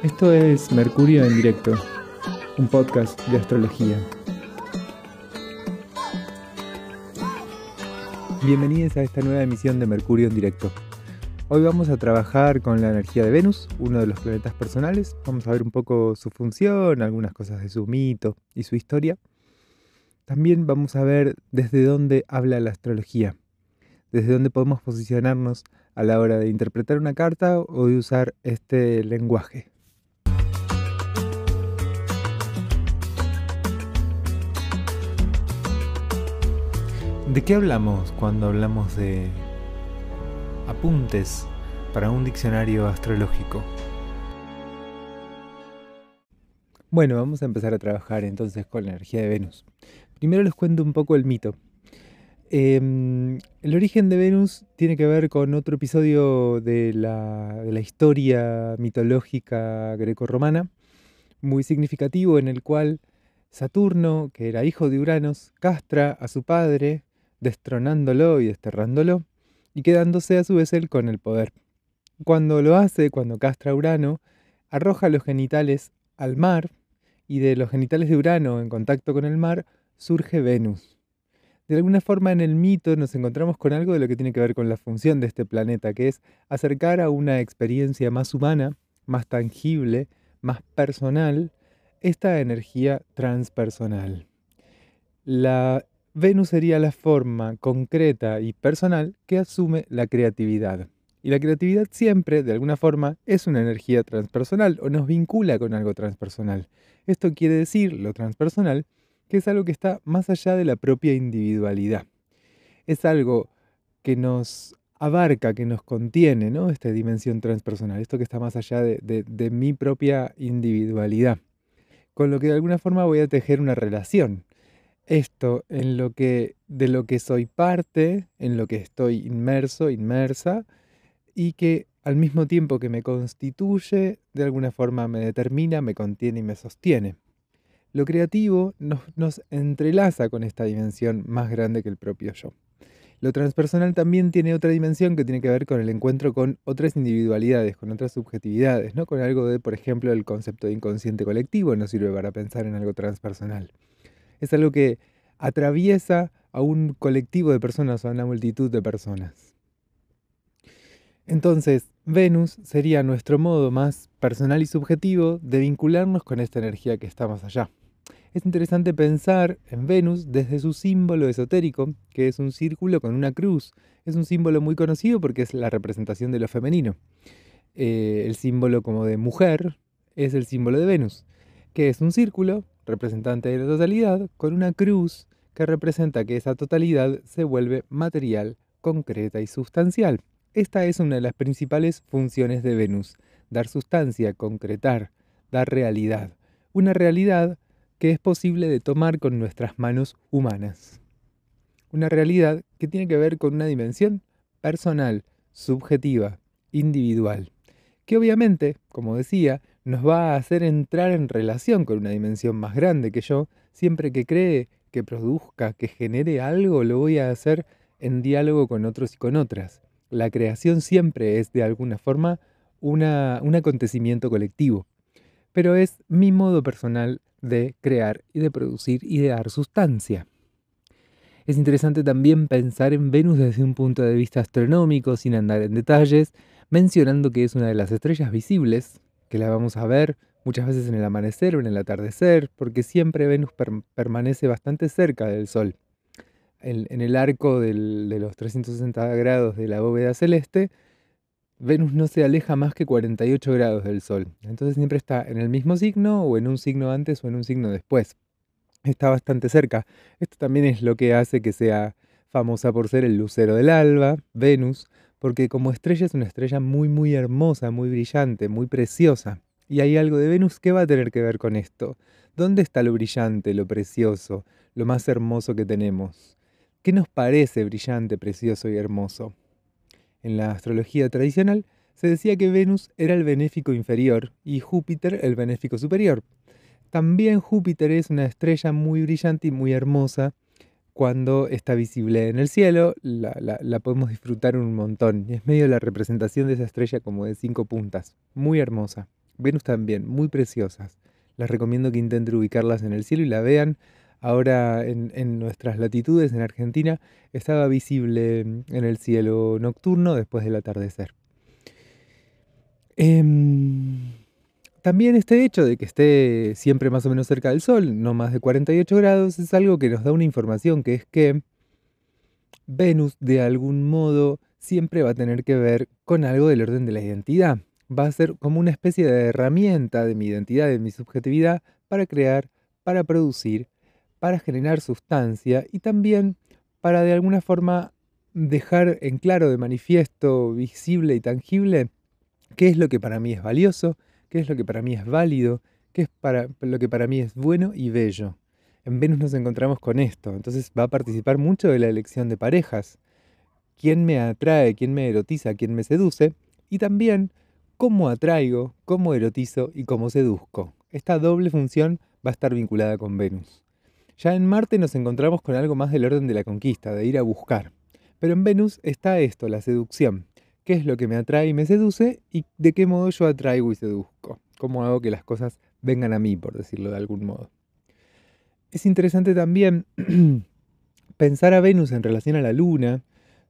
Esto es Mercurio en Directo, un podcast de astrología. Bienvenidos a esta nueva emisión de Mercurio en Directo. Hoy vamos a trabajar con la energía de Venus, uno de los planetas personales. Vamos a ver un poco su función, algunas cosas de su mito y su historia. También vamos a ver desde dónde habla la astrología, desde dónde podemos posicionarnos a la hora de interpretar una carta o de usar este lenguaje. ¿De qué hablamos cuando hablamos de apuntes para un diccionario astrológico? Bueno, vamos a empezar a trabajar entonces con la energía de Venus. Primero les cuento un poco el mito. El origen de Venus tiene que ver con otro episodio de la historia mitológica grecorromana, muy significativo, en el cual Saturno, que era hijo de Uranos, castra a su padre, destronándolo y desterrándolo, y quedándose a su vez él con el poder. Cuando lo hace, cuando castra a Urano, arroja los genitales al mar, y de los genitales de Urano en contacto con el mar surge Venus. De alguna forma en el mito nos encontramos con algo de lo que tiene que ver con la función de este planeta, que es acercar a una experiencia más humana, más tangible, más personal, esta energía transpersonal. La Venus sería la forma concreta y personal que asume la creatividad. Y la creatividad siempre, de alguna forma, es una energía transpersonal o nos vincula con algo transpersonal. Esto quiere decir, lo transpersonal, que es algo que está más allá de la propia individualidad. Es algo que nos abarca, que nos contiene, ¿no? Esta dimensión transpersonal, esto que está más allá de mi propia individualidad. Con lo que de alguna forma voy a tejer una relación. Esto de lo que soy parte, en lo que estoy inmerso, inmersa, y que al mismo tiempo que me constituye, de alguna forma me determina, me contiene y me sostiene. Lo creativo nos entrelaza con esta dimensión más grande que el propio yo. Lo transpersonal también tiene otra dimensión que tiene que ver con el encuentro con otras individualidades, con otras subjetividades, ¿no? Con algo de, por ejemplo, el concepto de inconsciente colectivo nos sirve para pensar en algo transpersonal. Es algo que atraviesa a un colectivo de personas o a una multitud de personas. Entonces, Venus sería nuestro modo más personal y subjetivo de vincularnos con esta energía que está más allá. Es interesante pensar en Venus desde su símbolo esotérico, que es un círculo con una cruz. Es un símbolo muy conocido porque es la representación de lo femenino. El símbolo como de mujer es el símbolo de Venus, que es un círculo representante de la totalidad con una cruz que representa que esa totalidad se vuelve material, concreta y sustancial. Esta es una de las principales funciones de Venus: dar sustancia, concretar, dar realidad. Una realidad que es posible de tomar con nuestras manos humanas. Una realidad que tiene que ver con una dimensión personal, subjetiva, individual, que obviamente, como decía, nos va a hacer entrar en relación con una dimensión más grande que yo. Siempre que cree, que produzca, que genere algo, lo voy a hacer en diálogo con otros y con otras. La creación siempre es de alguna forma un acontecimiento colectivo, pero es mi modo personal de crear y de producir y de dar sustancia. Es interesante también pensar en Venus desde un punto de vista astronómico, sin andar en detalles, mencionando que es una de las estrellas visibles, que la vamos a ver muchas veces en el amanecer o en el atardecer, porque siempre Venus permanece bastante cerca del Sol. En el arco de los 360 grados de la bóveda celeste, Venus no se aleja más que 48 grados del Sol. Entonces siempre está en el mismo signo o en un signo antes o en un signo después. Está bastante cerca. Esto también es lo que hace que sea famosa por ser el lucero del alba, Venus, porque como estrella es una estrella muy muy hermosa, muy brillante, muy preciosa. Y hay algo de Venus que va a tener que ver con esto. ¿Dónde está lo brillante, lo precioso, lo más hermoso que tenemos? ¿Qué nos parece brillante, precioso y hermoso? En la astrología tradicional se decía que Venus era el benéfico inferior y Júpiter el benéfico superior. También Júpiter es una estrella muy brillante y muy hermosa. Cuando está visible en el cielo, la podemos disfrutar un montón. Y es medio la representación de esa estrella como de 5 puntas. Muy hermosa. Venus también, muy preciosas. Les recomiendo que intenten ubicarlas en el cielo y la vean. Ahora en nuestras latitudes, en Argentina, estaba visible en el cielo nocturno después del atardecer. Em, También este hecho de que esté siempre más o menos cerca del Sol, no más de 48 grados, es algo que nos da una información, que es que Venus de algún modo siempre va a tener que ver con algo del orden de la identidad. Va a ser como una especie de herramienta de mi identidad, de mi subjetividad, para crear, para producir, para generar sustancia y también para de alguna forma dejar en claro, de manifiesto, visible y tangible, qué es lo que para mí es valioso, qué es lo que para mí es válido, qué es lo que para mí es bueno y bello. En Venus nos encontramos con esto, entonces va a participar mucho de la elección de parejas, quién me atrae, quién me erotiza, quién me seduce, y también cómo atraigo, cómo erotizo y cómo seduzco. Esta doble función va a estar vinculada con Venus. Ya en Marte nos encontramos con algo más del orden de la conquista, de ir a buscar. Pero en Venus está esto, la seducción. ¿Qué es lo que me atrae y me seduce? ¿Y de qué modo yo atraigo y seduzco? ¿Cómo hago que las cosas vengan a mí, por decirlo de algún modo? Es interesante también pensar a Venus en relación a la Luna,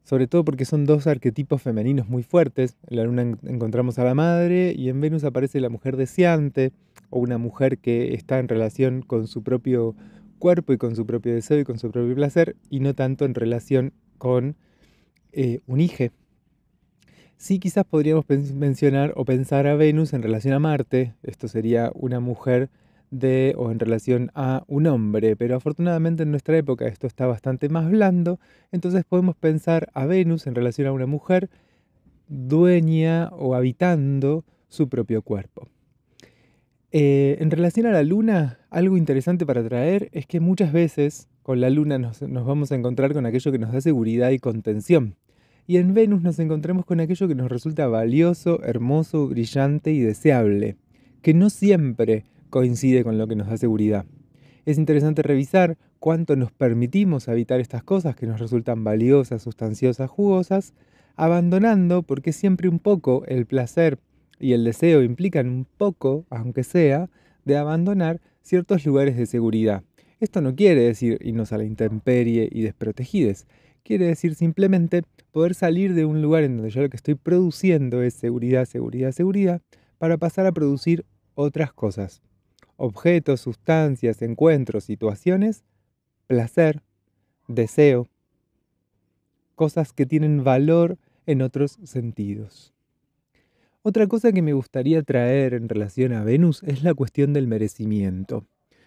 sobre todo porque son dos arquetipos femeninos muy fuertes. En la Luna encontramos a la madre y en Venus aparece la mujer deseante o una mujer que está en relación con su propio cuerpo y con su propio deseo y con su propio placer y no tanto en relación con un hijo. Sí, quizás podríamos mencionar o pensar a Venus en relación a Marte. Esto sería una mujer de o en relación a un hombre, pero afortunadamente en nuestra época esto está bastante más blando, entonces podemos pensar a Venus en relación a una mujer dueña o habitando su propio cuerpo. En relación a la luna, algo interesante para traer es que muchas veces con la luna nos vamos a encontrar con aquello que nos da seguridad y contención. Y en Venus nos encontramos con aquello que nos resulta valioso, hermoso, brillante y deseable, que no siempre coincide con lo que nos da seguridad. Es interesante revisar cuánto nos permitimos habitar estas cosas que nos resultan valiosas, sustanciosas, jugosas, abandonando, porque siempre un poco el placer y el deseo implican un poco, aunque sea, de abandonar ciertos lugares de seguridad. Esto no quiere decir irnos a la intemperie y desprotegides. Quiere decir simplemente poder salir de un lugar en donde yo lo que estoy produciendo es seguridad, seguridad, seguridad, para pasar a producir otras cosas. Objetos, sustancias, encuentros, situaciones, placer, deseo, cosas que tienen valor en otros sentidos. Otra cosa que me gustaría traer en relación a Venus es la cuestión del merecimiento.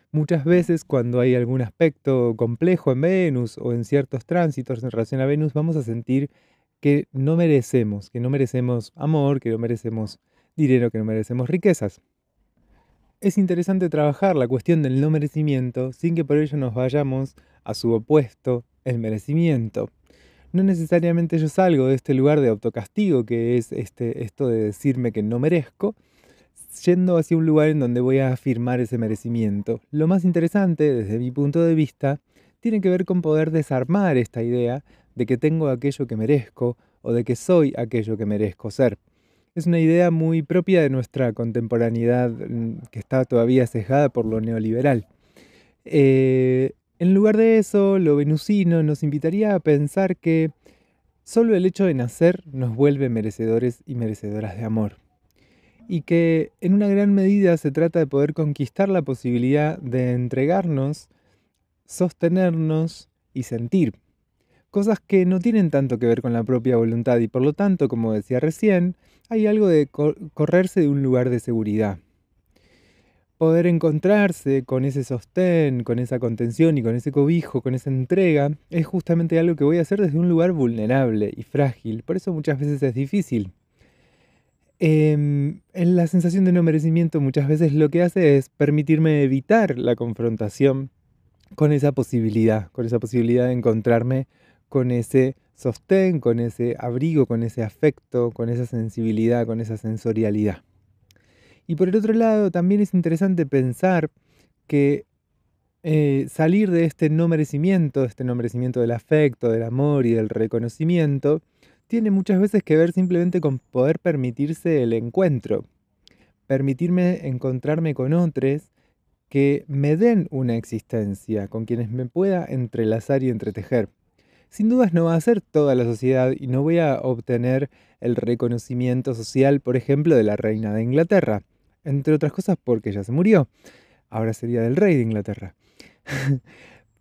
Muchas veces cuando hay algún aspecto complejo en Venus o en ciertos tránsitos en relación a Venus, vamos a sentir que no merecemos amor, que no merecemos dinero, que no merecemos riquezas. Es interesante trabajar la cuestión del no merecimiento sin que por ello nos vayamos a su opuesto, el merecimiento. No necesariamente yo salgo de este lugar de autocastigo que es esto de decirme que no merezco, yendo hacia un lugar en donde voy a afirmar ese merecimiento. Lo más interesante, desde mi punto de vista, tiene que ver con poder desarmar esta idea de que tengo aquello que merezco o de que soy aquello que merezco ser. Es una idea muy propia de nuestra contemporaneidad que está todavía sesgada por lo neoliberal. En lugar de eso, lo venusino nos invitaría a pensar que solo el hecho de nacer nos vuelve merecedores y merecedoras de amor. Y que en una gran medida se trata de poder conquistar la posibilidad de entregarnos, sostenernos y sentir. Cosas que no tienen tanto que ver con la propia voluntad y por lo tanto, como decía recién, hay algo de correrse de un lugar de seguridad. Poder encontrarse con ese sostén, con esa contención y con ese cobijo, con esa entrega, es justamente algo que voy a hacer desde un lugar vulnerable y frágil. Por eso muchas veces es difícil. En la sensación de no merecimiento muchas veces lo que hace es permitirme evitar la confrontación con esa posibilidad de encontrarme con ese sostén, con ese abrigo, con ese afecto, con esa sensibilidad, con esa sensorialidad. Y por el otro lado, también es interesante pensar que salir de este no merecimiento del afecto, del amor y del reconocimiento, tiene muchas veces que ver simplemente con poder permitirse el encuentro. permitirme encontrarme con otros que me den una existencia, con quienes me pueda entrelazar y entretejer. Sin dudas no va a ser toda la sociedad y no voy a obtener el reconocimiento social, por ejemplo, de la reina de Inglaterra, entre otras cosas porque ella se murió. Ahora sería del rey de Inglaterra.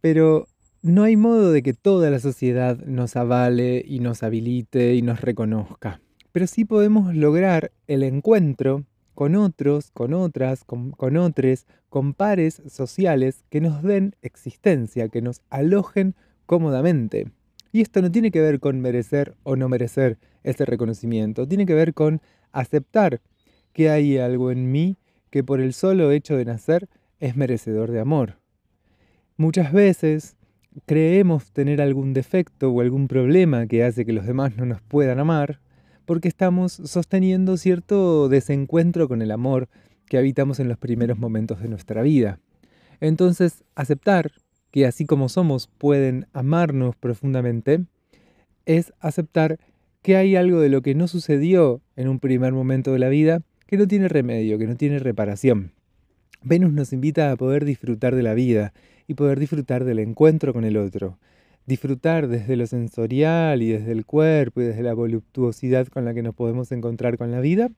Pero no hay modo de que toda la sociedad nos avale y nos habilite y nos reconozca. Pero sí podemos lograr el encuentro con otros, con otras, con otros, con pares sociales que nos den existencia, que nos alojen cómodamente. Y esto no tiene que ver con merecer o no merecer ese reconocimiento, tiene que ver con aceptar que hay algo en mí que por el solo hecho de nacer es merecedor de amor. Muchas veces creemos tener algún defecto o algún problema que hace que los demás no nos puedan amar, porque estamos sosteniendo cierto desencuentro con el amor que habitamos en los primeros momentos de nuestra vida. Entonces, aceptar que así como somos pueden amarnos profundamente, es aceptar que hay algo de lo que no sucedió en un primer momento de la vida que no tiene remedio, que no tiene reparación. Venus nos invita a poder disfrutar de la vida y poder disfrutar del encuentro con el otro. Disfrutar desde lo sensorial y desde el cuerpo y desde la voluptuosidad con la que nos podemos encontrar con la vida.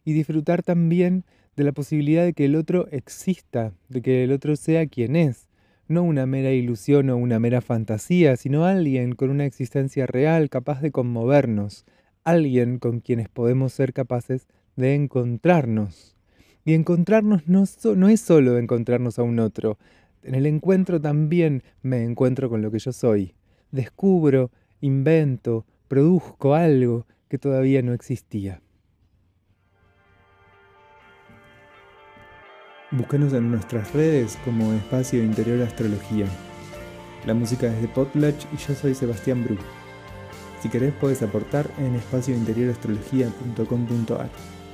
Y disfrutar también de la posibilidad de que el otro exista, de que el otro sea quien es. No una mera ilusión o una mera fantasía, sino alguien con una existencia real capaz de conmovernos. Alguien con quienes podemos ser capaces de encontrarnos. Y encontrarnos no es solo encontrarnos a un otro. En el encuentro también me encuentro con lo que yo soy. Descubro, invento, produzco algo que todavía no existía. Búscanos en nuestras redes como Espacio Interior Astrología. La música es de Potlatch y yo soy Sebastián Bru. Si querés podés aportar en espaciointeriораstrología.com.ar.